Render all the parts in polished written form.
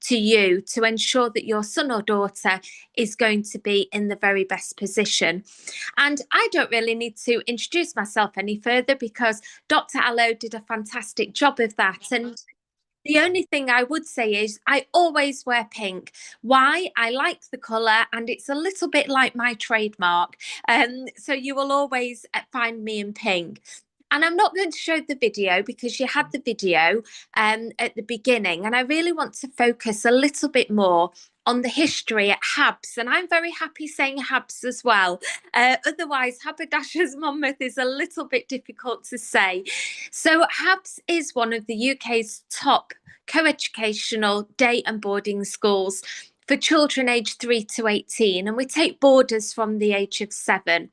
to you to ensure that your son or daughter is going to be in the very best position. And I don't really need to introduce myself any further because Dr. Allo did a fantastic job of that. And the only thing I would say is I always wear pink. Why? I like the colour and it's a little bit like my trademark. So you will always find me in pink. And I'm not going to show the video because you had the video at the beginning. And I really want to focus a little bit more on the history at Habs. And I'm very happy saying Habs as well. Otherwise, Haberdashers Monmouth is a little bit difficult to say. So Habs is one of the UK's top co-educational day and boarding schools for children aged 3 to 18. And we take boarders from the age of 7.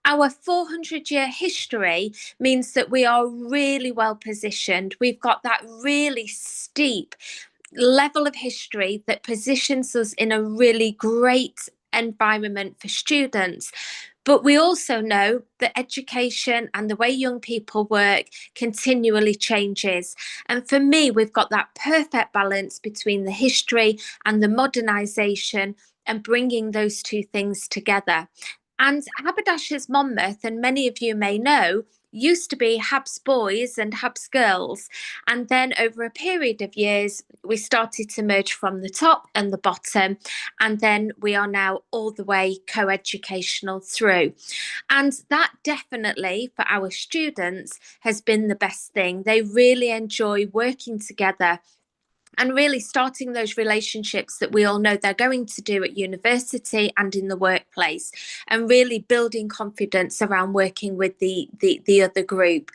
Our 400-year history means that we are really well positioned. We've got that really steep level of history that positions us in a really great environment for students. But we also know that education and the way young people work continually changes. And for me, we've got that perfect balance between the history and the modernisation and bringing those two things together. And Haberdashers Monmouth, and many of you may know, used to be Habs boys and Habs girls. And then over a period of years, we started to merge from the top and the bottom. And then we are now all the way co-educational through. And that definitely for our students has been the best thing. They really enjoy working together and really starting those relationships that we all know they're going to do at university and in the workplace, and really building confidence around working with the other group.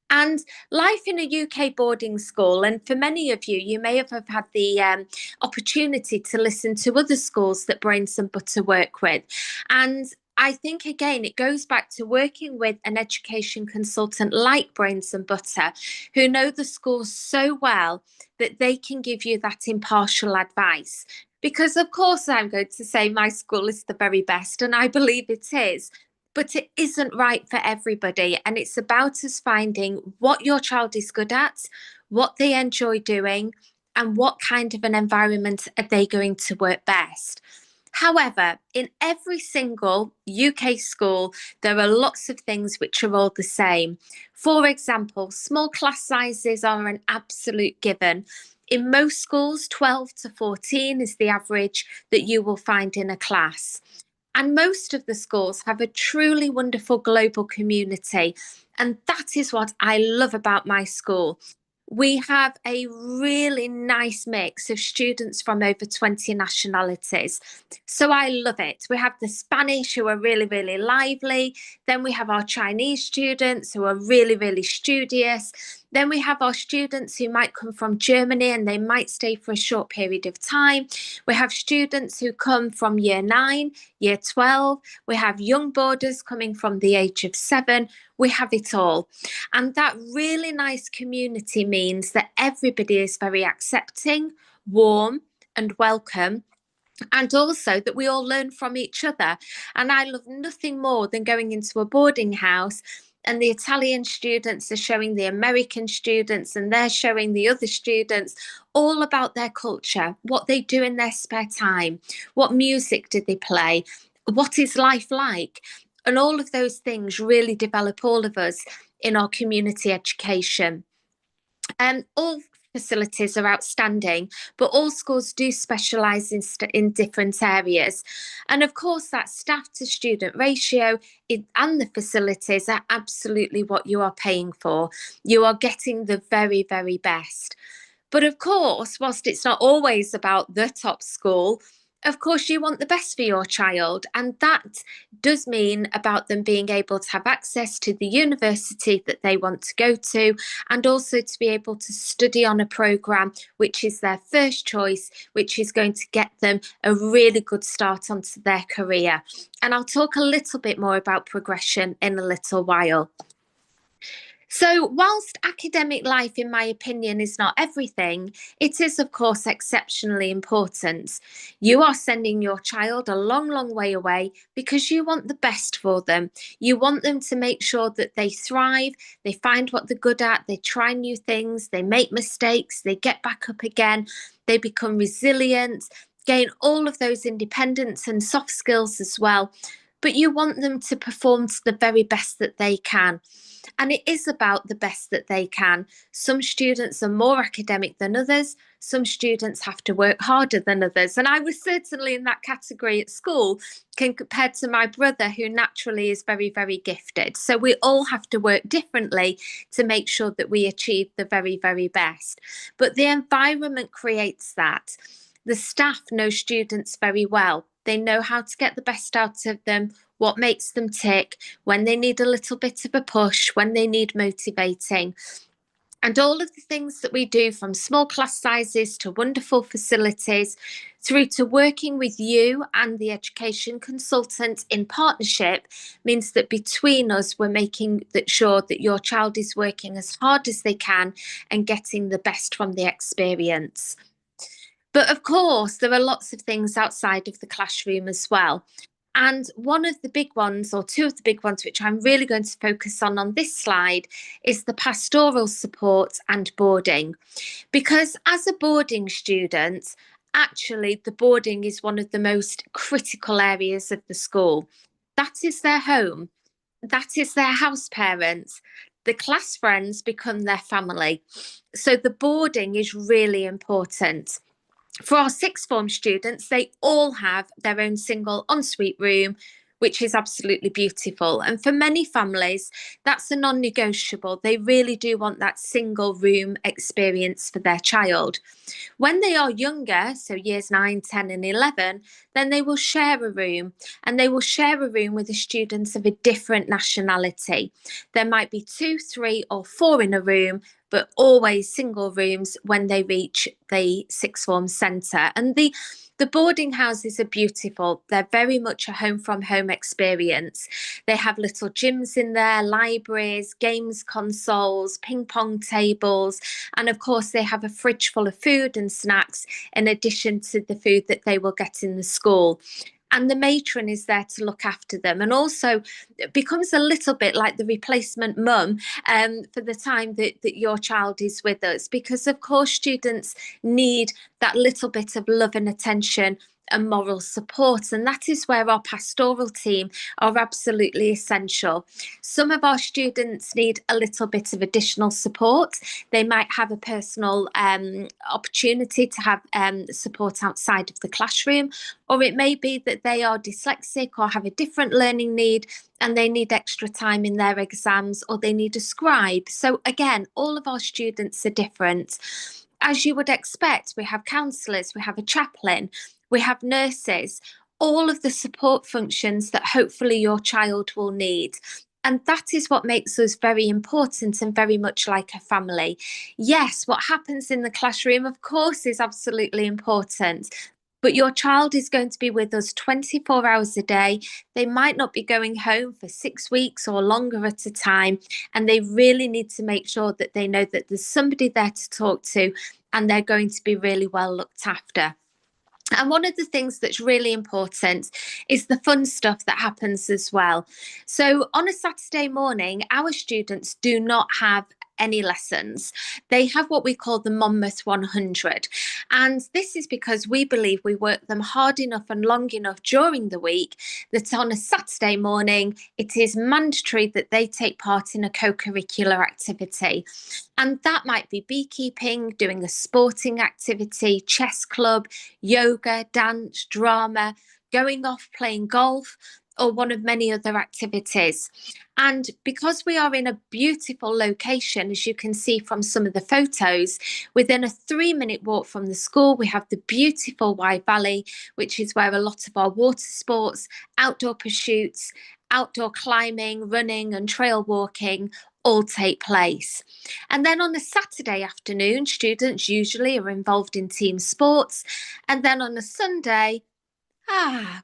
And life in a UK boarding school, and for many of you, you may have had the opportunity to listen to other schools that Brains and Butter work with. And I think, again, it goes back to working with an education consultant like Brains and Butter, who know the schools so well that they can give you that impartial advice. Because, of course, I'm going to say my school is the very best, and I believe it is. But it isn't right for everybody. And it's about us finding what your child is good at, what they enjoy doing, and what kind of an environment are they going to work best. However, in every single UK school, there are lots of things which are all the same. For example, small class sizes are an absolute given. In most schools, 12 to 14 is the average that you will find in a class. And most of the schools have a truly wonderful global community. And that is what I love about my school. We have a really nice mix of students from over 20 nationalities. So I love it. We have the Spanish who are really, really lively. Then we have our Chinese students who are really, really studious. Then we have our students who might come from Germany and they might stay for a short period of time. We have students who come from year 9, year 12. We have young boarders coming from the age of 7. We have it all. And that really nice community means that everybody is very accepting, warm, and welcome. And also that we all learn from each other. And I love nothing more than going into a boarding house and the Italian students are showing the American students and they're showing the other students all about their culture, what they do in their spare time, what music do they play, what is life like. And all of those things really develop all of us in our community education. All facilities are outstanding, but all schools do specialise in different areas. And of course, that staff to student ratio and the facilities are absolutely what you are paying for. You are getting the very, very best. But of course, whilst it's not always about the top school, of course, you want the best for your child. And that does mean about them being able to have access to the university that they want to go to, and also to be able to study on a programme which is their first choice, which is going to get them a really good start onto their career. And I'll talk a little bit more about progression in a little while. So, whilst academic life, in my opinion, is not everything, it is, of course, exceptionally important. You are sending your child a long, long way away because you want the best for them. You want them to make sure that they thrive, they find what they're good at, they try new things, they make mistakes, they get back up again, they become resilient, gain all of those independence and soft skills as well. But you want them to perform to the very best that they can. And it is about the best that they can. Some students are more academic than others. Some students have to work harder than others. And I was certainly in that category at school compared to my brother, who naturally is very, very gifted. So we all have to work differently to make sure that we achieve the very, very best. But the environment creates that. The staff know students very well. They know how to get the best out of them, what makes them tick, when they need a little bit of a push, when they need motivating. And all of the things that we do, from small class sizes to wonderful facilities, through to working with you and the education consultant in partnership, means that between us, we're making sure that your child is working as hard as they can and getting the best from the experience. But of course, there are lots of things outside of the classroom as well. And one of the big ones, or two of the big ones, which I'm really going to focus on this slide, is the pastoral support and boarding. Because as a boarding student, actually, the boarding is one of the most critical areas of the school. That is their home, that is their house parents. The class friends become their family. So the boarding is really important. For our sixth form students, they all have their own single ensuite room, which is absolutely beautiful. And for many families, that's a non-negotiable. They really do want that single room experience for their child. When they are younger, so years 9, 10, and 11, then they will share a room, and they will share a room with the students of a different nationality. There might be 2, 3, or 4 in a room, but always single rooms when they reach the sixth form centre. And the boarding houses are beautiful. They're very much a home from home experience. They have little gyms in there, libraries, games consoles, ping pong tables, and of course they have a fridge full of food and snacks in addition to the food that they will get in the school. And the matron is there to look after them, and also becomes a little bit like the replacement mum for the time that your child is with us, because of course students need that little bit of love and attention and moral support. And that is where our pastoral team are absolutely essential. Some of our students need a little bit of additional support. They might have a personal opportunity to have support outside of the classroom, or it may be that they are dyslexic or have a different learning need and they need extra time in their exams, or they need a scribe. So again, all of our students are different. As you would expect, we have counsellors, we have a chaplain, we have nurses, all of the support functions that hopefully your child will need. And that is what makes us very important and very much like a family. Yes, what happens in the classroom, of course, is absolutely important. But your child is going to be with us 24 hours a day. They might not be going home for 6 weeks or longer at a time. And they really need to make sure that they know that there's somebody there to talk to and they're going to be really well looked after. And one of the things that's really important is the fun stuff that happens as well. So on a Saturday morning, our students do not have any lessons. They have what we call the Monmouth 100. And this is because we believe we work them hard enough and long enough during the week that on a Saturday morning, it is mandatory that they take part in a co-curricular activity. And that might be beekeeping, doing a sporting activity, chess club, yoga, dance, drama, going off playing golf, or one of many other activities. And because we are in a beautiful location, as you can see from some of the photos, within a 3-minute walk from the school, we have the beautiful Wye Valley, which is where a lot of our water sports, outdoor pursuits, outdoor climbing, running, and trail walking all take place. And then on a Saturday afternoon, students usually are involved in team sports. And then on a Sunday,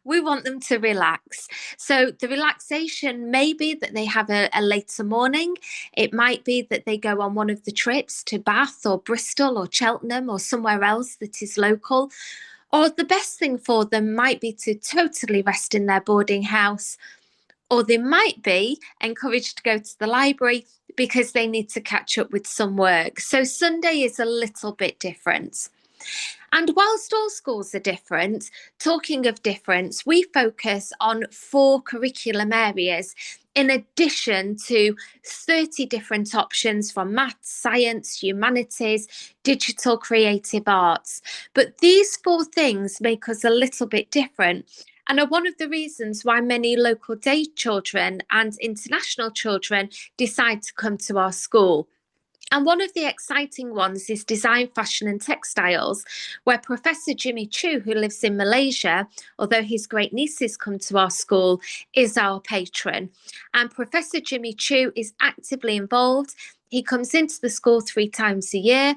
We want them to relax. So the relaxation may be that they have a later morning. It might be that they go on one of the trips to Bath or Bristol or Cheltenham or somewhere else that is local. Or the best thing for them might be to totally rest in their boarding house, or they might be encouraged to go to the library because they need to catch up with some work. So Sunday is a little bit different. And whilst all schools are different, talking of difference, we focus on 4 curriculum areas in addition to 30 different options from maths, science, humanities, digital, creative arts. But these 4 things make us a little bit different and are one of the reasons why many local day children and international children decide to come to our school. And one of the exciting ones is design, fashion, and textiles, where Professor Jimmy Chu, who lives in Malaysia, although his great nieces come to our school, is our patron. And Professor Jimmy Chu is actively involved. He comes into the school 3 times a year.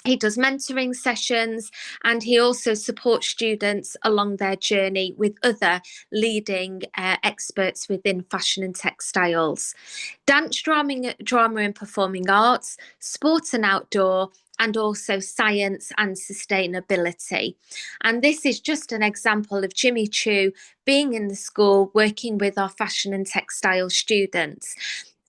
He does mentoring sessions, and he also supports students along their journey with other leading experts within fashion and textiles. Dance, drama and performing arts, sport and outdoor, and also science and sustainability. And this is just an example of Jimmy Chu being in the school, working with our fashion and textile students.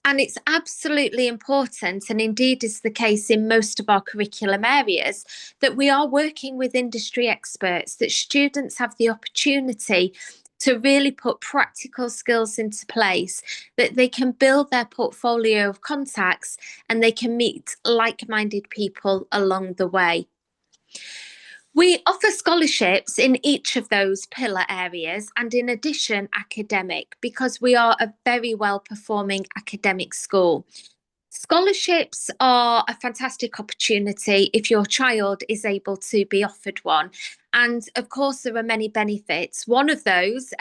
And it's absolutely important, and indeed is the case in most of our curriculum areas, that we are working with industry experts, that students have the opportunity to really put practical skills into place, that they can build their portfolio of contacts and they can meet like-minded people along the way. We offer scholarships in each of those pillar areas and in addition academic, because we are a very well performing academic school. Scholarships are a fantastic opportunity if your child is able to be offered one. And of course, there are many benefits. One of those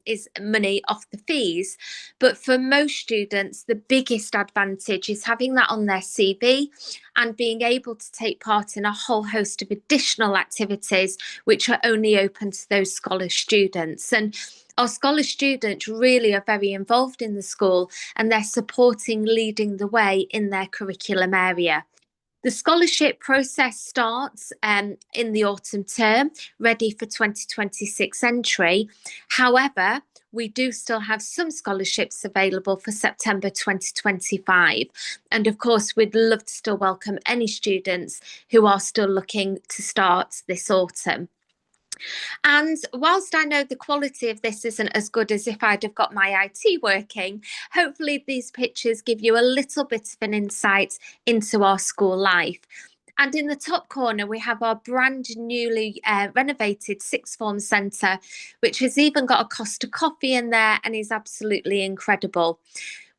is money off the fees. But for most students, the biggest advantage is having that on their CV and being able to take part in a whole host of additional activities which are only open to those scholar students. And our scholar students really are very involved in the school and they're supporting leading the way in their curriculum area. The scholarship process starts in the autumn term, ready for 2026 entry. However, we do still have some scholarships available for September 2025. And of course, we'd love to still welcome any students who are still looking to start this autumn. And whilst I know the quality of this isn't as good as if I'd have got my IT working, hopefully these pictures give you a little bit of an insight into our school life. And in the top corner, we have our brand newly renovated sixth form centre, which has even got a Costa coffee in there and is absolutely incredible.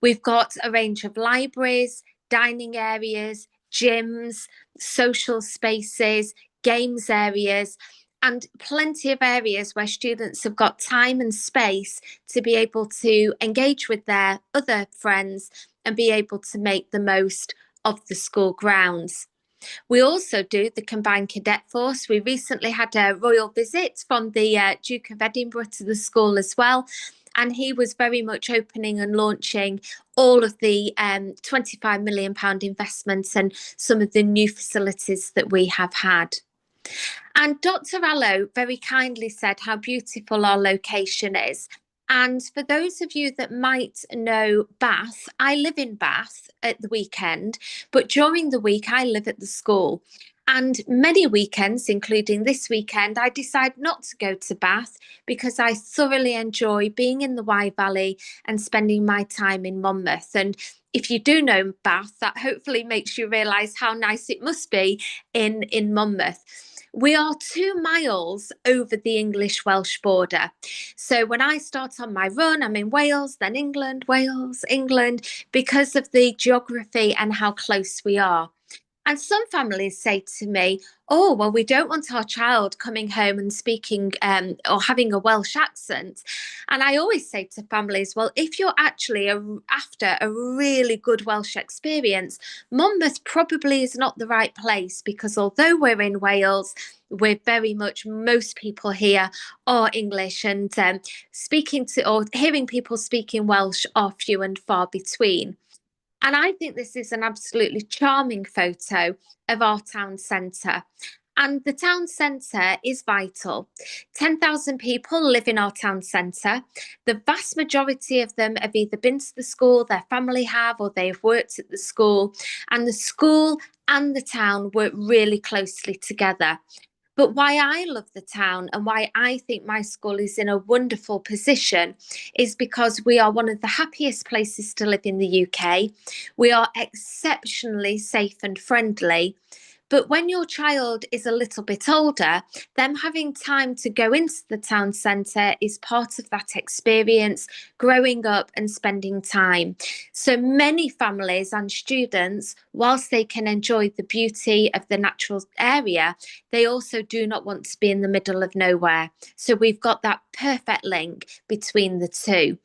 We've got a range of libraries, dining areas, gyms, social spaces, games areas, and plenty of areas where students have got time and space to be able to engage with their other friends and be able to make the most of the school grounds. We also do the combined cadet force. We recently had a royal visit from the Duke of Edinburgh to the school as well. And he was very much opening and launching all of the £25 million investments and some of the new facilities that we have had. And Dr. Allo very kindly said how beautiful our location is. And for those of you that might know Bath, I live in Bath at the weekend, but during the week I live at the school. And many weekends, including this weekend, I decide not to go to Bath because I thoroughly enjoy being in the Wye Valley and spending my time in Monmouth. And if you do know Bath, that hopefully makes you realise how nice it must be in Monmouth. We are 2 miles over the English-Welsh border. So when I start on my run, I'm in Wales, then England, Wales, England, because of the geography and how close we are. And some families say to me, oh, well, we don't want our child coming home and speaking or having a Welsh accent. And I always say to families, well, if you're actually after a really good Welsh experience, Monmouth probably is not the right place, because although we're in Wales, we're very much, most people here are English, and speaking to or hearing people speaking Welsh are few and far between. And I think this is an absolutely charming photo of our town centre. And the town centre is vital. 10,000 people live in our town centre. The vast majority of them have either been to the school, their family have, or they've worked at the school. And the school and the town work really closely together. But why I love the town and why I think my school is in a wonderful position is because we are one of the happiest places to live in the UK. We are exceptionally safe and friendly. But when your child is a little bit older, them having time to go into the town centre is part of that experience, growing up and spending time. So many families and students, whilst they can enjoy the beauty of the natural area, they also do not want to be in the middle of nowhere. So we've got that perfect link between the two.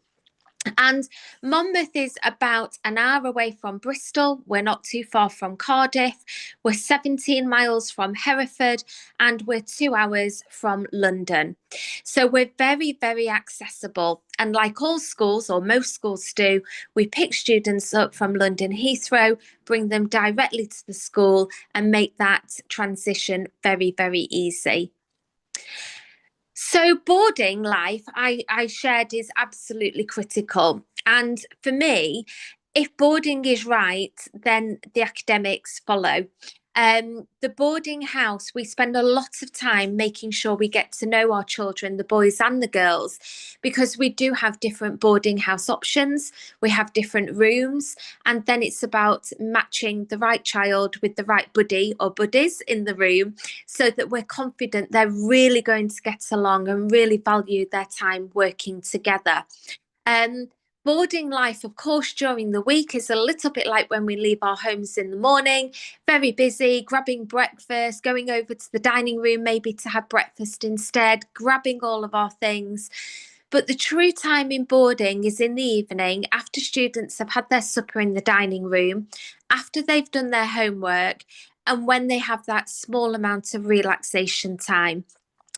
And Monmouth is about an hour away from Bristol. We're not too far from Cardiff. We're 17 miles from Hereford, and we're 2 hours from London. So we're very, very accessible. And like all schools, or most schools do, we pick students up from London Heathrow, bring them directly to the school, and make that transition very, very easy. So boarding life, I shared, is absolutely critical. And for me, if boarding is right, then the academics follow. The boarding house, we spend a lot of time making sure we get to know our children, the boys and the girls, because we do have different boarding house options. We have different rooms, and then it's about matching the right child with the right buddy or buddies in the room so that we're confident they're really going to get along and really value their time working together. Um, Boarding life, of course, during the week is a little bit like when we leave our homes in the morning, very busy, grabbing breakfast, going over to the dining room maybe to have breakfast instead, grabbing all of our things. But the true time in boarding is in the evening, after students have had their supper in the dining room, after they've done their homework, and when they have that small amount of relaxation time.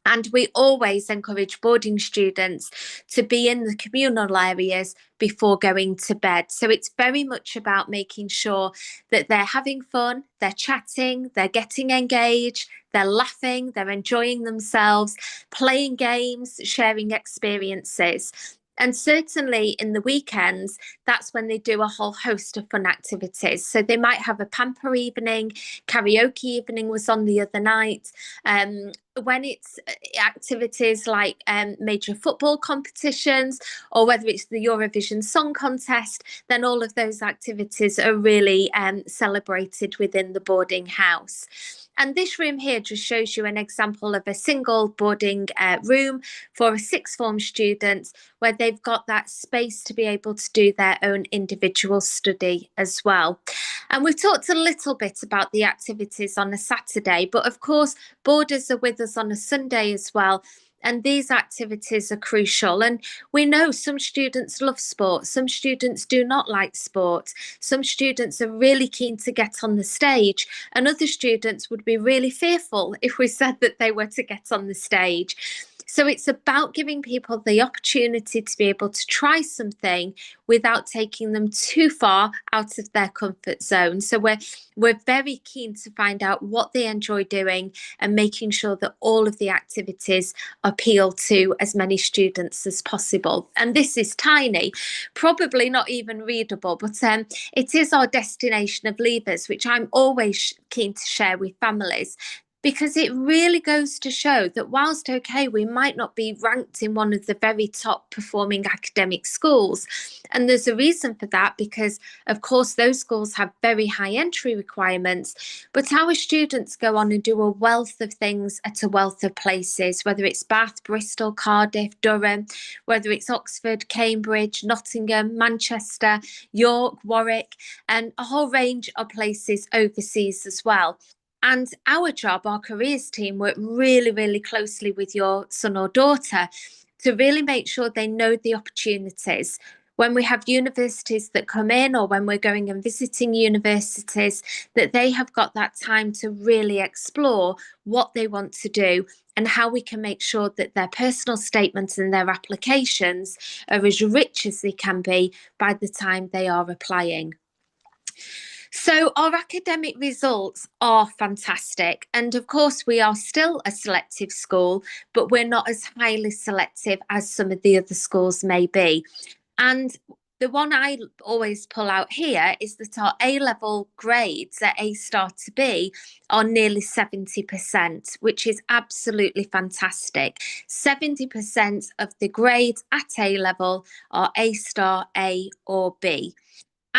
And we always encourage boarding students to be in the communal areas before going to bed. So it's very much about making sure that they're having fun, they're chatting, they're getting engaged, they're laughing, they're enjoying themselves, playing games, sharing experiences. And certainly in the weekends, that's when they do a whole host of fun activities. So they might have a pamper evening, karaoke evening was on the other night. When it's activities like major football competitions, or whether it's the Eurovision Song Contest, then all of those activities are really celebrated within the boarding house. And this room here just shows you an example of a single boarding room for a sixth form student, where they've got that space to be able to do their own individual study as well. And we've talked a little bit about the activities on a Saturday, but of course, boarders are with us on a Sunday as well. And these activities are crucial. And we know some students love sport, some students do not like sport, some students are really keen to get on the stage, and other students would be really fearful if we said that they were to get on the stage. So it's about giving people the opportunity to be able to try something without taking them too far out of their comfort zone. So we're very keen to find out what they enjoy doing and making sure that all of the activities appeal to as many students as possible. And this is tiny, probably not even readable, but it is our destination of leavers, which I'm always keen to share with families, because it really goes to show that whilst, okay, we might not be ranked in one of the very top performing academic schools, and there's a reason for that, because of course those schools have very high entry requirements, but our students go on and do a wealth of things at a wealth of places, whether it's Bath, Bristol, Cardiff, Durham, whether it's Oxford, Cambridge, Nottingham, Manchester, York, Warwick, and a whole range of places overseas as well. And our job, our careers team, work really, really closely with your son or daughter to really make sure they know the opportunities. when we have universities that come in, or when we're going and visiting universities, that they have got that time to really explore what they want to do and how we can make sure that their personal statements and their applications are as rich as they can be by the time they are applying. So, our academic results are fantastic. And of course, we are still a selective school, but we're not as highly selective as some of the other schools may be. And the one I always pull out here is that our A level grades at A star to B are nearly 70%, which is absolutely fantastic. 70% of the grades at A level are A star, A, or B.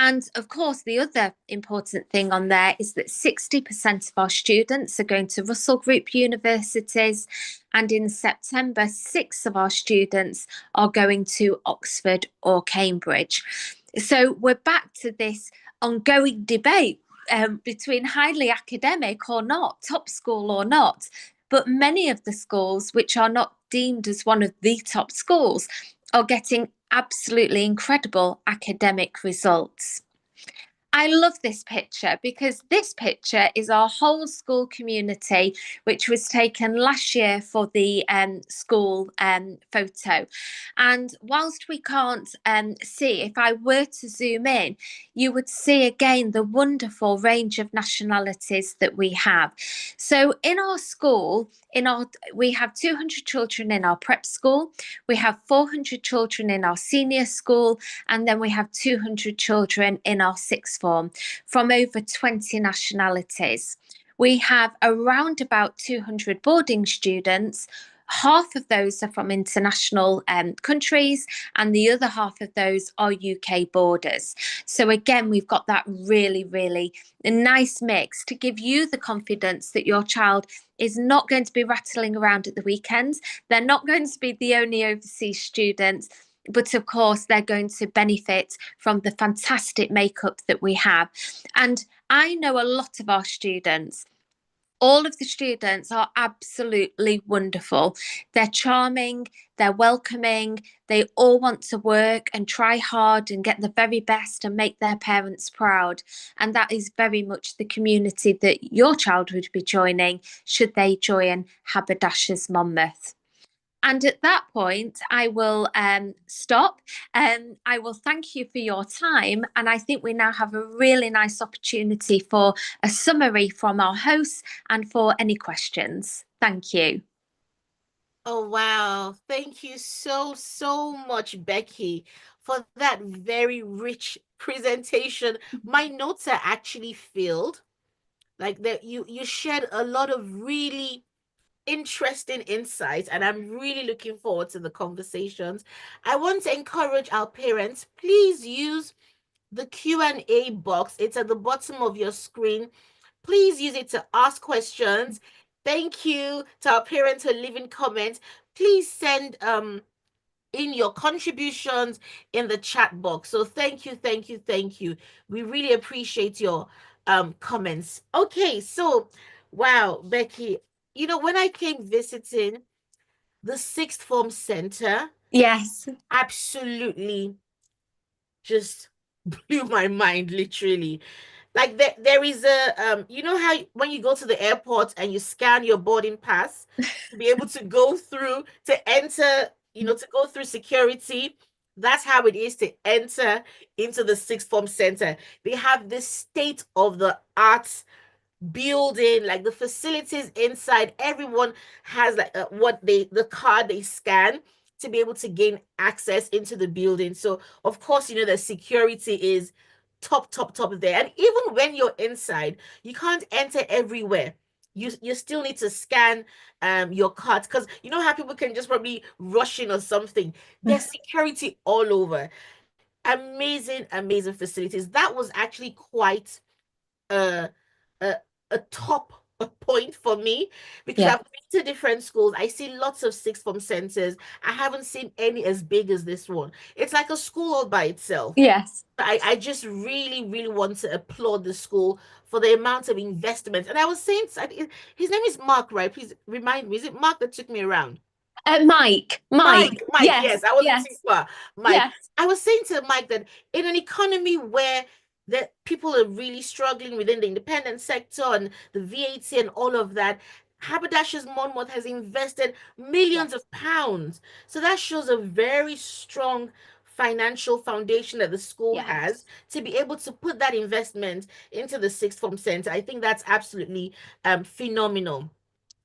And of course, the other important thing on there is that 60% of our students are going to Russell Group universities. And in September, 6 of our students are going to Oxford or Cambridge. So we're back to this ongoing debate between highly academic or not, top school or not. But many of the schools, which are not deemed as one of the top schools, are getting absolutely incredible academic results. I love this picture because this picture is our whole school community, which was taken last year for the school photo. And whilst we can't see, if I were to zoom in, you would see again the wonderful range of nationalities that we have. So in our school, we have 200 children in our prep school, we have 400 children in our senior school, and then we have 200 children in our sixth form from over 20 nationalities. We have around about 200 boarding students. Half of those are from international countries, and the other half of those are UK boarders. So, again, we've got that really, really nice mix to give you the confidence that your child is not going to be rattling around at the weekends. They're not going to be the only overseas students, but of course they're going to benefit from the fantastic makeup that we have. And I know a lot of our students. All of the students are absolutely wonderful. They're charming, they're welcoming, they all want to work and try hard and get the very best and make their parents proud. And that is very much the community that your child would be joining should they join Haberdashers Monmouth. And at that point, I will stop. I will thank you for your time. And I think we now have a really nice opportunity for a summary from our hosts and for any questions. Thank you. Oh, wow. Thank you so, so much, Becky, for that very rich presentation. My notes are actually filled. Like that you shared a lot of really interesting insights, and I'm really looking forward to the conversations. I want to encourage our parents, please use the Q&A box. It's at the bottom of your screen. Please use it to ask questions. Thank you to our parents who leave in comments. Please send in your contributions in the chat box. So thank you, thank you, thank you. We really appreciate your comments. Okay, so wow, Becky, when I came visiting the sixth form center, Yes. absolutely just blew my mind, literally. Like there is a how when you go to the airport and you scan your boarding pass to be able to go through to enter, to go through security. That's how it is to enter into the sixth form center. They have this state of the art building, like the facilities inside. Everyone has like the card they scan to be able to gain access into the building. So of course, the security is top there. And even when you're inside, you can't enter everywhere. You still need to scan your cards, because you know how people can just probably rush in or something. There's security all over. Amazing facilities. That was actually quite a a, a top point for me, because Yeah. I've been to different schools. I see lots of sixth form centers. I haven't seen any as big as this one. It's like a school all by itself. Yes. I just really want to applaud the school for the amount of investment. And I was saying, his name is Mark, right? Please remind me, is it Mark that took me around? Mike, yes, Yes, I wasn't too yes, far. Mike, yes, I was saying to Mike that in an economy where that people are really struggling within the independent sector and the VAT and all of that, Haberdashers Monmouth has invested millions yes, of pounds. So that shows a very strong financial foundation that the school has yes, to be able to put that investment into the sixth form center. I think that's absolutely phenomenal.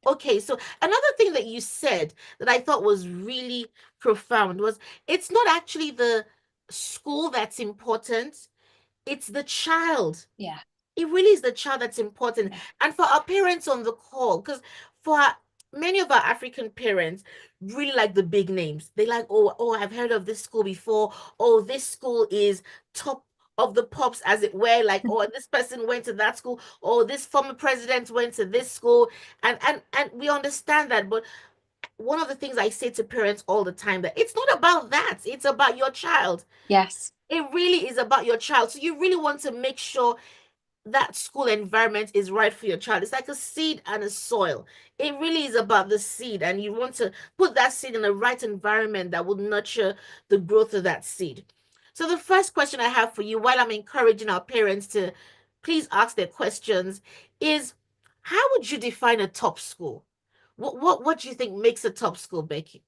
Okay, so another thing that you said that I thought was really profound was it's not actually the school that's important, it's the child. yeah, It really is the child that's important. yeah, And for our parents on the call, because for many of our African parents really like the big names. They like, oh, I've heard of this school before. Oh, this school is top of the pops, as it were. Like, oh, this person went to that school. Oh, this former president went to this school. And we understand that. But one of the things I say to parents all the time that it's not about that. It's about your child. yes, It really is about your child. So you really want to make sure that school environment is right for your child. It's like a seed and a soil. It really is about the seed, and you want to put that seed in the right environment that will nurture the growth of that seed. So, the first question I have for you, while I'm encouraging our parents to please ask their questions, is how would you define a top school? What do you think makes a top school, Becky?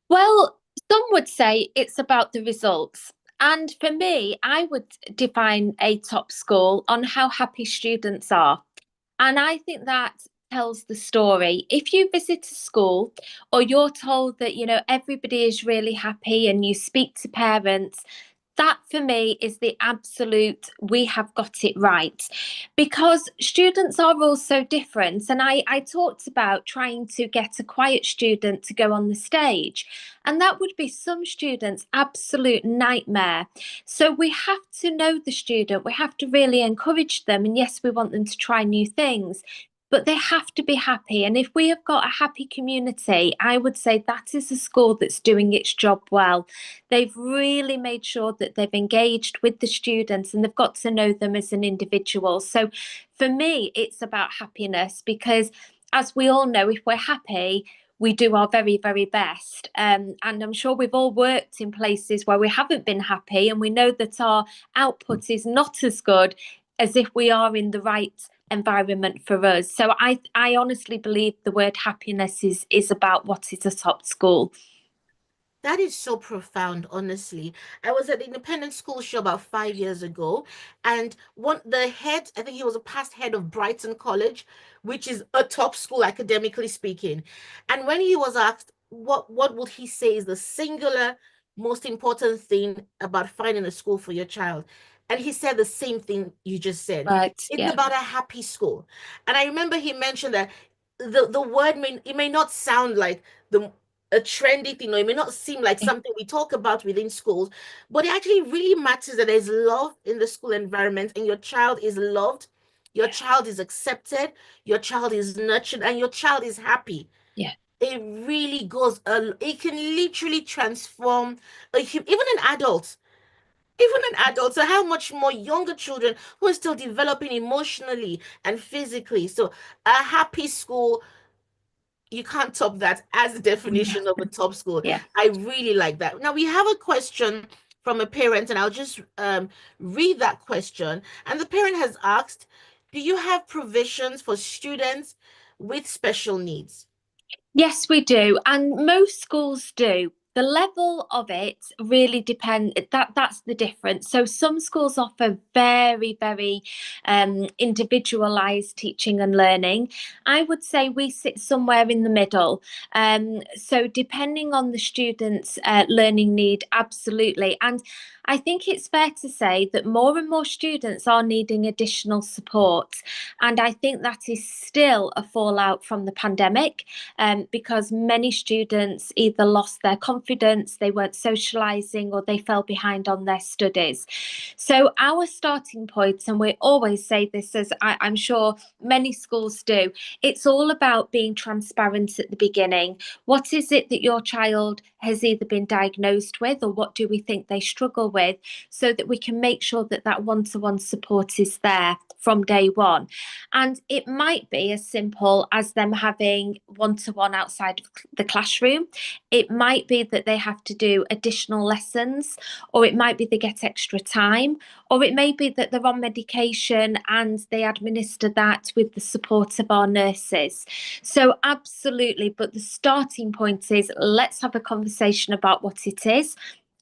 Well, some would say it's about the results. And for me, I would define a top school on how happy students are. And I think that tells the story. If you visit a school or you're told that, everybody is really happy and you speak to parents, that for me is the absolute, we have got it right. Because students are all so different. And I talked about trying to get a quiet student to go on the stage. And that would be some students' absolute nightmare. So we have to know the student, we have to really encourage them. And yes, we want them to try new things, but they have to be happy. And if we have got a happy community, I would say that is a school that's doing its job well. They've really made sure that they've engaged with the students and they've got to know them as an individual. So for me, it's about happiness because, as we all know, if we're happy, we do our very, very best. And I'm sure we've all worked in places where we haven't been happy and we know that our output is not as good as if we are in the right environment for us. So I honestly believe the word happiness is about what is a top school. That is so profound, honestly. I was at the independent school show about 5 years ago, and the head, I think he was a past head of Brighton College, which is a top school academically speaking. And when he was asked what would he say is the singular most important thing about finding a school for your child, and he said the same thing you just said. Right. It's Yeah. about a happy school. And I remember he mentioned that the word may not sound like the a trendy thing, or it may not seem like something we talk about within schools, but it actually really matters that there's love in the school environment and your child is loved, your Yeah. child is accepted, your child is nurtured, and your child is happy. Yeah. It really goes, it can literally transform even an adult. Even an adult, so how much more younger children who are still developing emotionally and physically. So, a happy school, you can't top that as the definition of a top school. Yeah. I really like that. Now we have a question from a parent, and I'll just read that question. And the parent has asked, do you have provisions for students with special needs? Yes, we do, and most schools do. The level of it really depends. That's the difference. So some schools offer very, very individualized teaching and learning. I would say we sit somewhere in the middle. So depending on the student's learning need, absolutely. And I think it's fair to say that more and more students are needing additional support. And I think that is still a fallout from the pandemic because many students either lost their confidence confidence, they weren't socializing, or they fell behind on their studies. So our starting point, and we always say this, as I'm sure many schools do, it's all about being transparent at the beginning. What is it that your child has either been diagnosed with, or what do we think they struggle with, so that we can make sure that that one-to-one support is there from day one. And it might be as simple as them having one-to-one outside of the classroom. It might be that they have to do additional lessons, or it might be they get extra time, or it may be that they're on medication and they administer that with the support of our nurses. So absolutely, but the starting point is, let's have a conversation about what it is.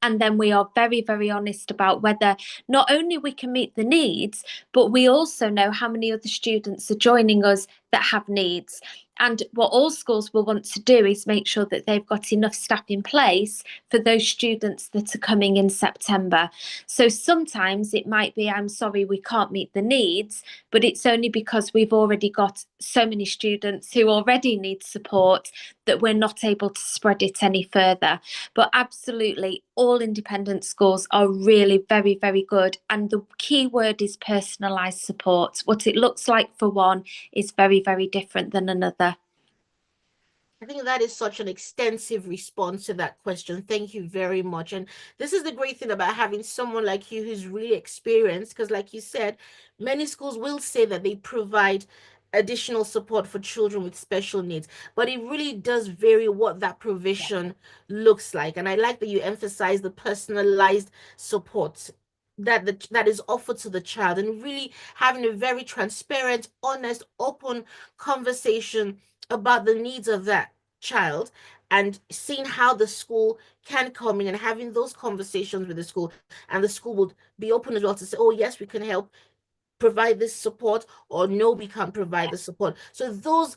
And then we are very, very honest about whether not only we can meet the needs, but we also know how many other students are joining us that have needs. And what all schools will want to do is make sure that they've got enough staff in place for those students that are coming in September. So sometimes it might be, I'm sorry, we can't meet the needs, but it's only because we've already got so many students who already need support that we're not able to spread it any further. But absolutely, all independent schools are really very, very good. And the key word is personalised support. What it looks like for one is very, very different than another. I think that is such an extensive response to that question. Thank you very much. And this is the great thing about having someone like you who's really experienced, because like you said, many schools will say that they provide additional support for children with special needs, but it really does vary what that provision looks like. And I like that you emphasize the personalized support that is offered to the child, and really having a very transparent, honest, open conversation about the needs of that child, and seeing how the school can come in and having those conversations with the school, and the school would be open as well to say, oh yes, we can help provide this support, or no, we can't provide the support. So those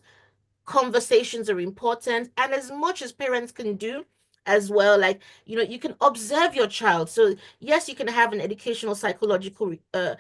conversations are important, and as much as parents can do as well, like, you can observe your child. So yes, you can have an educational psychological a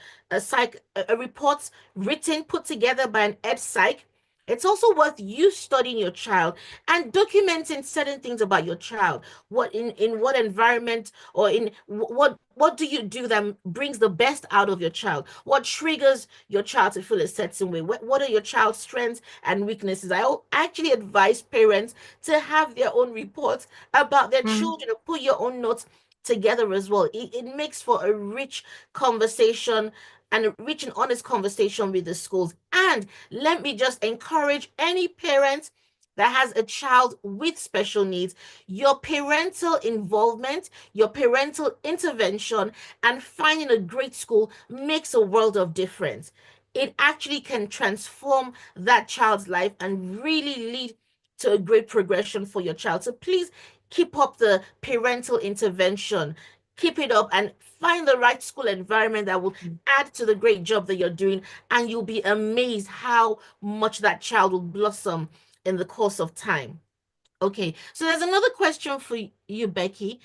report written, put together by an ed psych. It's also worth you studying your child and documenting certain things about your child. What in what environment, or in what do you do that brings the best out of your child? What triggers your child to feel a certain way? What are your child's strengths and weaknesses? I actually advise parents to have their own reports about their children, and put your own notes together as well. It makes for a rich conversation, and a rich and honest conversation with the schools. And let me just encourage any parent that has a child with special needs, your parental involvement, your parental intervention, and finding a great school makes a world of difference. It actually can transform that child's life and really lead to a great progression for your child. So please keep up the parental intervention. Keep it up and find the right school environment that will add to the great job that you're doing. And you'll be amazed how much that child will blossom in the course of time. Okay, so there's another question for you, Becky.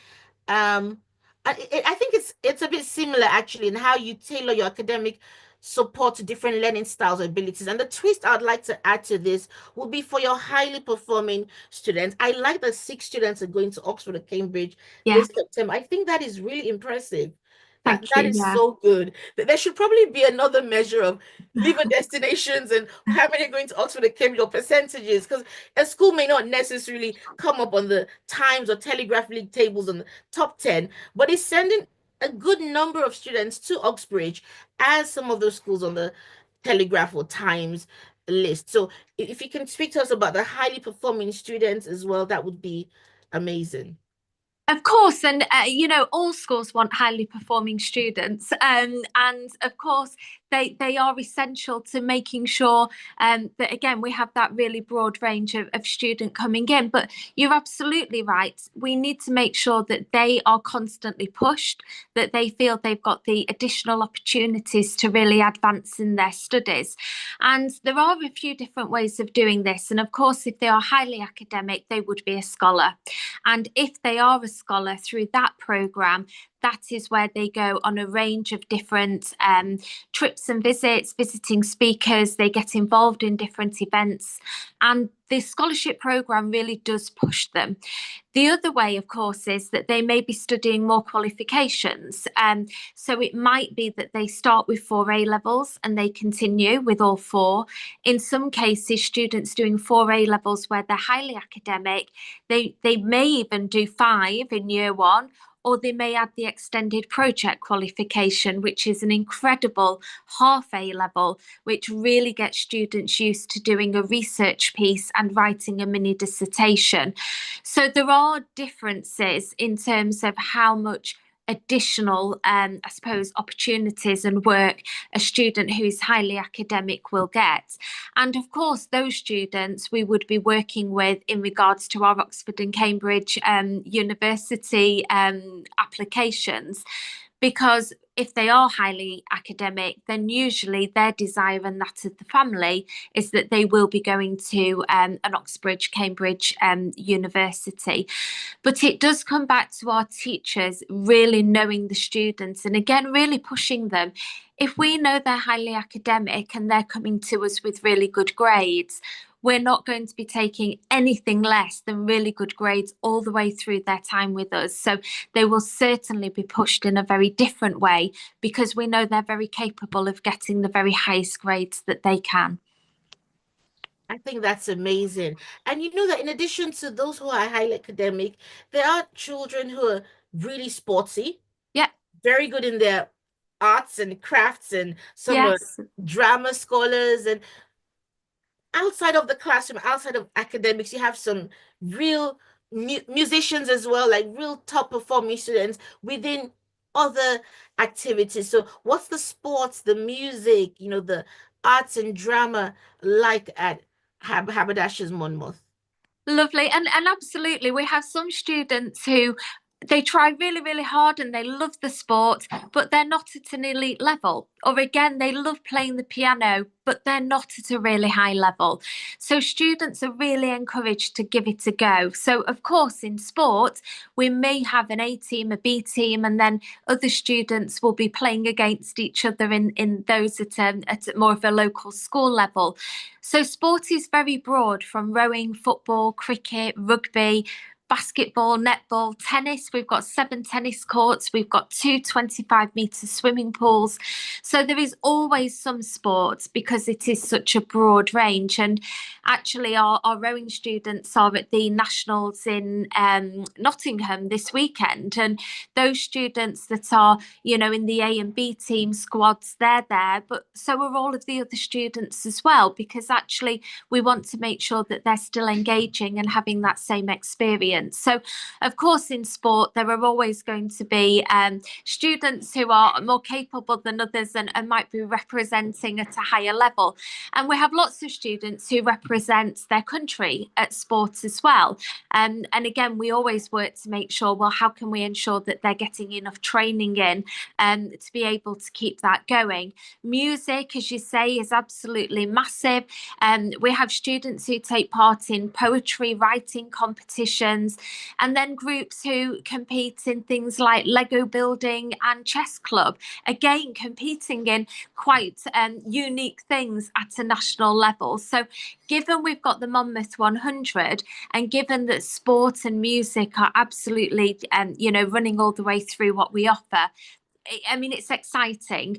Um, I think it's a bit similar actually in how you tailor your academic support to different learning styles or abilities. And the twist I'd like to add to this will be for your highly performing students. I like that 6 students are going to Oxford or Cambridge Yeah, this September. I think that is really impressive. That thank that you. is Yeah. so good. There should probably be another measure of liver destinations and how many are going to Oxford and Cambridge, or percentages, because a school may not necessarily come up on the Times or Telegraph League tables on the top 10, but it's sending a good number of students to Oxbridge as some of those schools on the Telegraph or Times list. So if you can speak to us about the highly performing students as well, that would be amazing. Of course, and all schools want highly performing students, and of course they are essential to making sure that again we have that really broad range of student coming in. But you're absolutely right. We need to make sure that they are constantly pushed, that they feel they've got the additional opportunities to really advance in their studies. And there are a few different ways of doing this. And of course, if they are highly academic, they would be a scholar. And if they are a scholar through that programme, that is where they go on a range of different trips and visits, visiting speakers. They get involved in different events, and the scholarship program really does push them. The other way, of course, is that they may be studying more qualifications. So it might be that they start with 4 A levels and they continue with all 4. In some cases, students doing 4 A levels where they're highly academic, they may even do 5 in year 1, or they may add the extended project qualification, which is an incredible half A level, which really gets students used to doing a research piece and writing a mini dissertation. So there are differences in terms of how much additional, I suppose, opportunities and work a student who's highly academic will get. And of course, those students we would be working with in regards to our Oxford and Cambridge University applications, because if they are highly academic, then usually their desire and that of the family is that they will be going to an Oxbridge, Cambridge university. But it does come back to our teachers really knowing the students and again, really pushing them. If we know they're highly academic and they're coming to us with really good grades, we're not going to be taking anything less than really good grades all the way through their time with us. So they will certainly be pushed in a very different way because we know they're very capable of getting the very highest grades that they can. I think that's amazing. And you know that in addition to those who are highly academic, there are children who are really sporty, Yeah. very good in their arts and crafts, and some are Yes. drama scholars. And outside of the classroom, outside of academics, you have some real musicians as well, like real top performing students within other activities. So, what's the sports, the music, the arts and drama like at Haberdashers Monmouth? Lovely. And absolutely, we have some students who they try really, really hard and they love the sport, but they're not at an elite level. Or again, they love playing the piano, but they're not at a really high level. So students are really encouraged to give it a go. So of course, in sport, we may have an A team, a B team, and then other students will be playing against each other in those at more of a local school level. So sport is very broad, from rowing, football, cricket, rugby, basketball, netball, tennis. We've got 7 tennis courts. We've got 2 25-metre swimming pools. So there is always some sports because it is such a broad range. And actually, our rowing students are at the Nationals in Nottingham this weekend. And those students that are, in the A and B team squads, they're there. But so are all of the other students as well, because actually we want to make sure that they're still engaging and having that same experience. So, of course, in sport, there are always going to be students who are more capable than others and might be representing at a higher level. And we have lots of students who represent their country at sport as well. And again, we always work to make sure, well, how can we ensure that they're getting enough training in to be able to keep that going? Music, as you say, is absolutely massive. We have students who take part in poetry writing competitions, and then groups who compete in things like Lego building and chess club, again competing in quite unique things at a national level. So given we've got the Monmouth 100, and given that sport and music are absolutely running all the way through what we offer, I mean, it's exciting,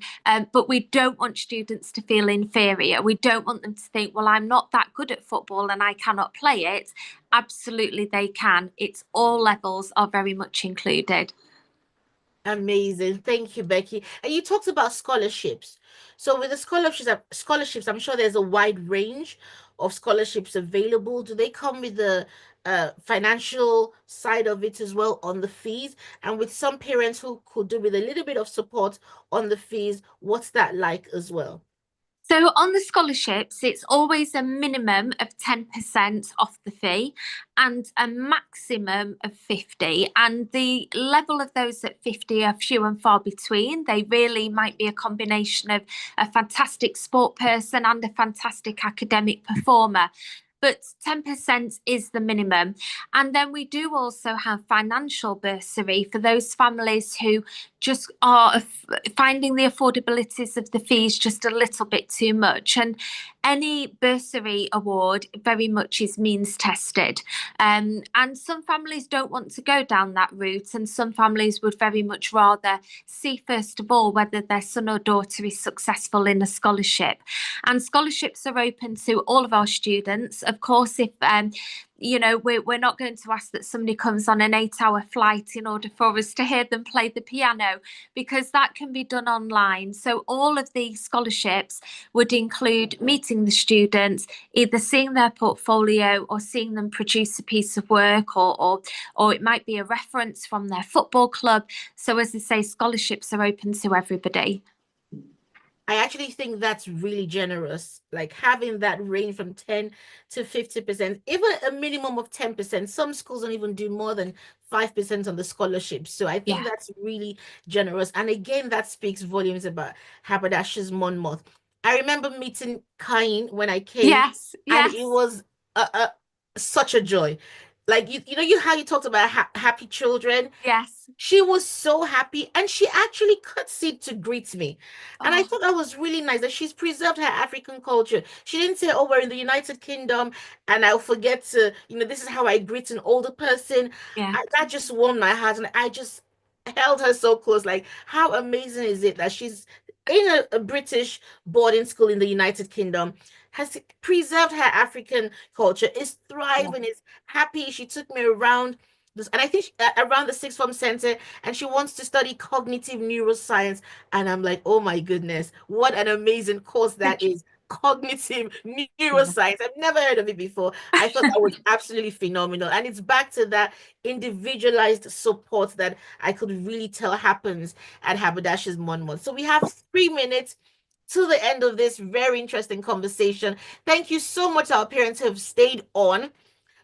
but we don't want students to feel inferior. We don't want them to think, well, I'm not that good at football and I cannot play it. Absolutely, they can. It's all levels are very much included. Amazing. Thank you, Becky. And you talked about scholarships. So with the scholarships, I'm sure there's a wide range of scholarships available. Do they come with the financial side of it as well on the fees? And with some parents who could do with a little bit of support on the fees, what's that like as well? So on the scholarships, it's always a minimum of 10% off the fee and a maximum of 50. And the level of those at 50 are few and far between. They really might be a combination of a fantastic sport person and a fantastic academic performer. but 10% is the minimum. And then we do also have financial bursary for those families who just are finding the affordabilities of the fees just a little bit too much. And any bursary award very much is means tested. And some families don't want to go down that route, and some families would very much rather see, first of all, whether their son or daughter is successful in a scholarship. And scholarships are open to all of our students. Of course, if we're not going to ask that somebody comes on an 8-hour flight in order for us to hear them play the piano, because that can be done online. So all of the scholarships would include meeting the students, either seeing their portfolio or seeing them produce a piece of work, or it might be a reference from their football club. So as I say, scholarships are open to everybody. I actually think that's really generous, like having that range from 10 to 50%, even a minimum of 10%. Some schools don't even do more than 5% on the scholarship. So I think Yeah. that's really generous. And again, that speaks volumes about Haberdashers Monmouth. I remember meeting Kain when I came, Yes, and it yes, was such a joy. Like you know, how you talked about happy children. yes. She was so happy, and she actually curtsied to greet me. And I Oh, thought that was really nice that she's preserved her African culture. She didn't say, "Oh, we're in the United Kingdom and I'll forget to, this is how I greet an older person." yeah, That just warmed my heart, and I just held her so close. Like, how amazing is it that she's in a British boarding school in the United Kingdom, has preserved her African culture, is yeah. thriving, is happy. She took me around this, and I think around the sixth form center, and she wants to study cognitive neuroscience. And I'm like, oh my goodness, what an amazing course that is. Cognitive Yeah. neuroscience. I've never heard of it before. I thought that was absolutely phenomenal. And it's back to that individualized support that I could really tell happens at Haberdashers Monmouth. So we have 3 minutes to the end of this very interesting conversation. Thank you so much, our parents who have stayed on.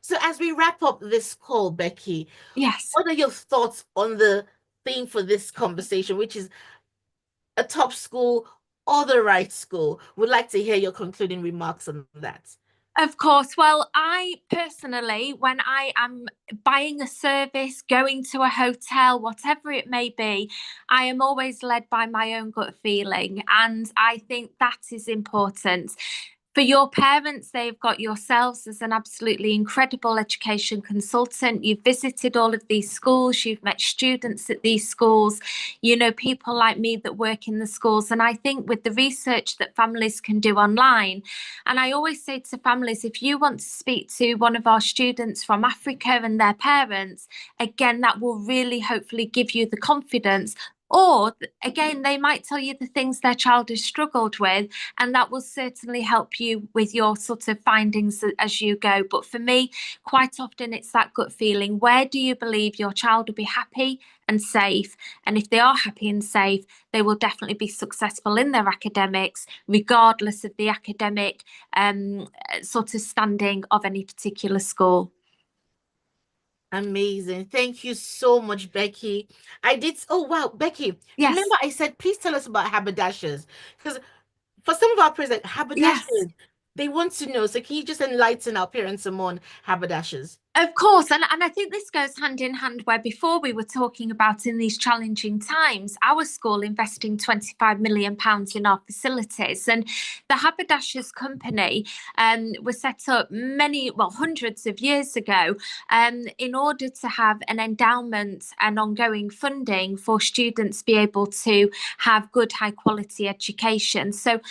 So as we wrap up this call, Becky, Yes. what are your thoughts on the theme for this conversation, which is a top school or the right school? Would like to hear your concluding remarks on that. Of course. Well, I personally, when I am buying a service, going to a hotel, whatever it may be, I am always led by my own gut feeling. And I think that is important. For your parents, they've got yourselves as an absolutely incredible education consultant. You've visited all of these schools, you've met students at these schools, you know, people like me that work in the schools. And I think with the research that families can do online, and I always say to families, if you want to speak to one of our students from Africa and their parents, again, that will really hopefully give you the confidence. Or again, they might tell you the things their child has struggled with, and that will certainly help you with your sort of findings as you go. But for me, quite often it's that gut feeling. Where do you believe your child will be happy and safe? And if they are happy and safe, they will definitely be successful in their academics, regardless of the academic sort of standing of any particular school. Amazing. Thank you so much, Becky. I did. Oh, wow, Becky. Yes, Remember, I said, please tell us about haberdashers. Because for some of our parents, like yes. haberdashers, they want to know. So can you just enlighten our parents some more on haberdashers? Of course, and I think this goes hand in hand where before we were talking about in these challenging times, our school investing £25 million in our facilities. And the Haberdashers Company was set up hundreds of years ago in order to have an endowment and ongoing funding for students to be able to have good, high quality education. So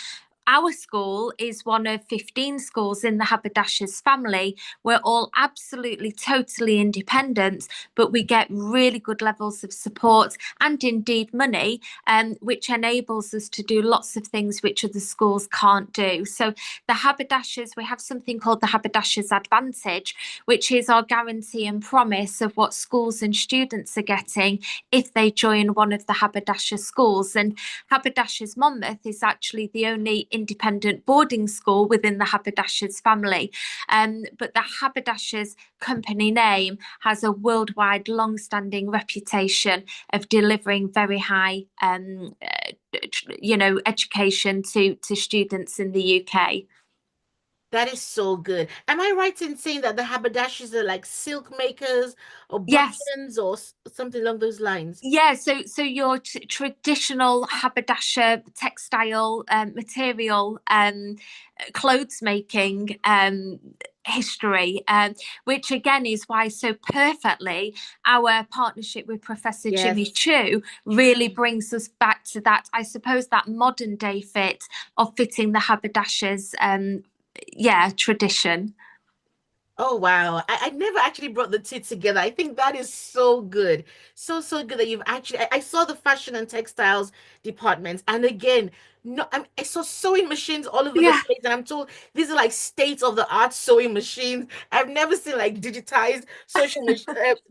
our school is one of 15 schools in the Haberdashers family. We're all absolutely, totally independent, but we get really good levels of support and indeed money, which enables us to do lots of things which other schools can't do. So the Haberdashers, we have something called the Haberdashers Advantage, which is our guarantee and promise of what schools and students are getting if they join one of the Haberdashers schools. And Haberdashers Monmouth is actually the only independent boarding school within the Haberdashers family. But the Haberdashers company name has a worldwide long-standing reputation of delivering very high education to students in the UK. That is so good. Am I right in saying that the haberdashers are like silk makers or Yes. buttons or something along those lines? Yeah, so your traditional haberdasher textile material clothes making history, which again is why so perfectly our partnership with Professor Jimmy Yes. Chu really brings us back to that, I suppose, that modern day fit of fitting the haberdashers yeah, tradition. Oh wow. I never actually brought the two together. I think that is so good. So good that you've actually I saw the fashion and textiles departments and again no I saw sewing machines all over the Yeah, place and I'm told these are like state of the art sewing machines. I've never seen like digitized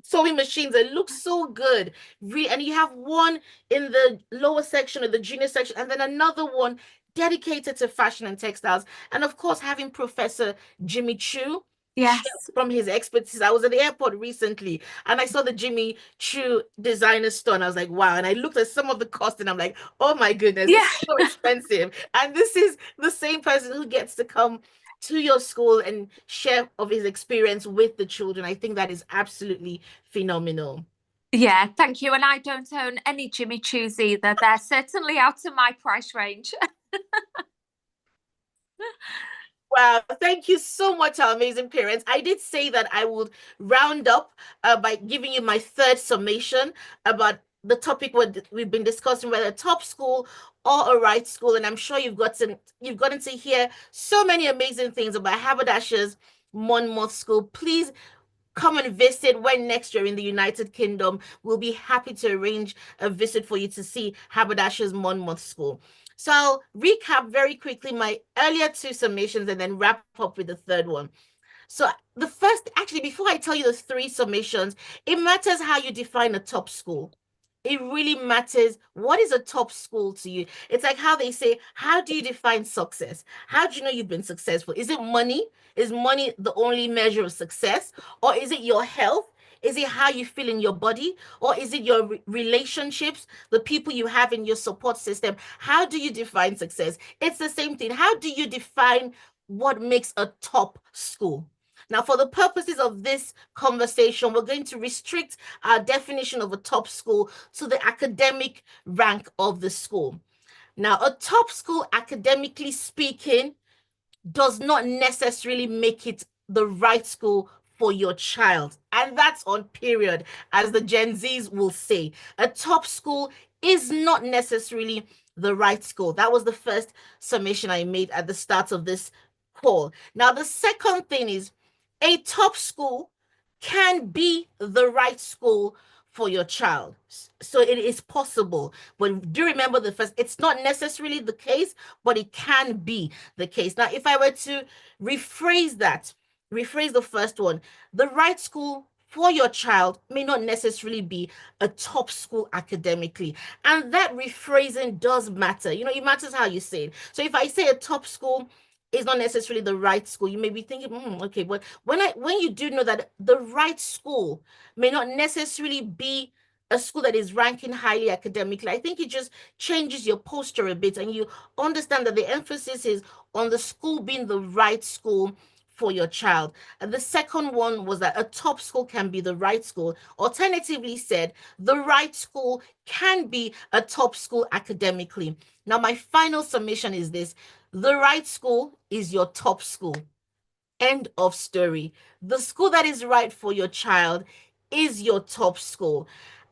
sewing machines. It looks so good. And you have one in the lower section or the junior section and then another one dedicated to fashion and textiles. And of course having Professor Jimmy Choo yes, from his expertise. I was at the airport recently and I saw the Jimmy Choo designer store and I was like, wow. And I looked at some of the cost and I'm like, oh my goodness, this yeah. is so expensive. And this is the same person who gets to come to your school and share of his experience with the children. I think that is absolutely phenomenal. Yeah, thank you. And I don't own any Jimmy Choos either. They're certainly out of my price range. Wow, thank you so much, our amazing parents. I did say that I would round up by giving you my third summation about the topic we've been discussing, whether top school or a right school. And I'm sure you've gotten to hear so many amazing things about Haberdashers Monmouth School. Please come and visit when next you're in the United Kingdom. We'll be happy to arrange a visit for you to see Haberdashers Monmouth School. So I'll recap very quickly my earlier two summations and then wrap up with the third one. So the first, actually, before I tell you the three summations, it matters how you define a top school. It really matters. What is a top school to you? It's like how they say, how do you define success? How do you know you've been successful? Is it money? Is money the only measure of success? Or is it your health? Is it how you feel in your body? Or is it your relationships, the people you have in your support system? How do you define success? It's the same thing. How do you define what makes a top school? Now, for the purposes of this conversation, we're going to restrict our definition of a top school to the academic rank of the school. Now, a top school, academically speaking, does not necessarily make it the right school for your child. And that's on period, as the Gen Zs will say. A top school is not necessarily the right school. That was the first summation I made at the start of this call. Now, the second thing is a top school can be the right school for your child. So it is possible. But do remember the first, it's not necessarily the case, but it can be the case. Now, if I were to rephrase that, rephrase the first one, the right school for your child may not necessarily be a top school academically. And that rephrasing does matter. It matters how you say it. So if I say a top school is not necessarily the right school, you may be thinking, okay, but when you do know that the right school may not necessarily be a school that is ranking highly academically, I think it just changes your posture a bit and you understand that the emphasis is on the school being the right school for your child. And the second one was that a top school can be the right school. Alternatively said, the right school can be a top school academically. Now, my final summation is this: the right school is your top school. End of story. The school that is right for your child is your top school.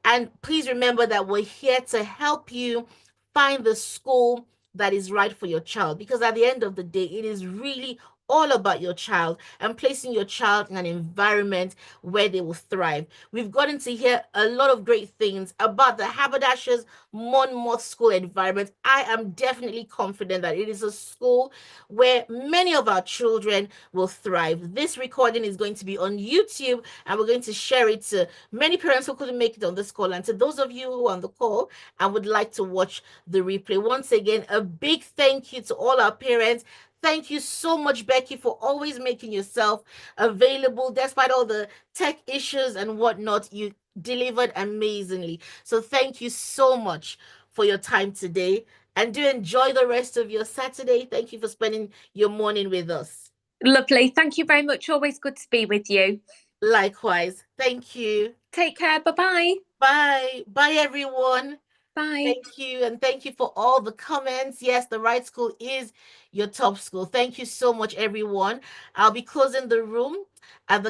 And please remember that we're here to help you find the school that is right for your child because at the end of the day, it is really all about your child and placing your child in an environment where they will thrive. We've gotten to hear a lot of great things about the Haberdashers Monmouth School environment. I am definitely confident that it is a school where many of our children will thrive. This recording is going to be on YouTube and we're going to share it to many parents who couldn't make it on this call and to those of you who are on the call and would like to watch the replay. Once again, a big thank you to all our parents. Thank you so much, Becky, for always making yourself available despite all the tech issues and whatnot. You delivered amazingly. So thank you so much for your time today and do enjoy the rest of your Saturday. Thank you for spending your morning with us. Lovely. Thank you very much. Always good to be with you. Likewise. Thank you. Take care. Bye-bye. Bye. Bye, everyone. Bye. Thank you. And thank you for all the comments. Yes, the right school is your top school. Thank you so much, everyone. I'll be closing the room at the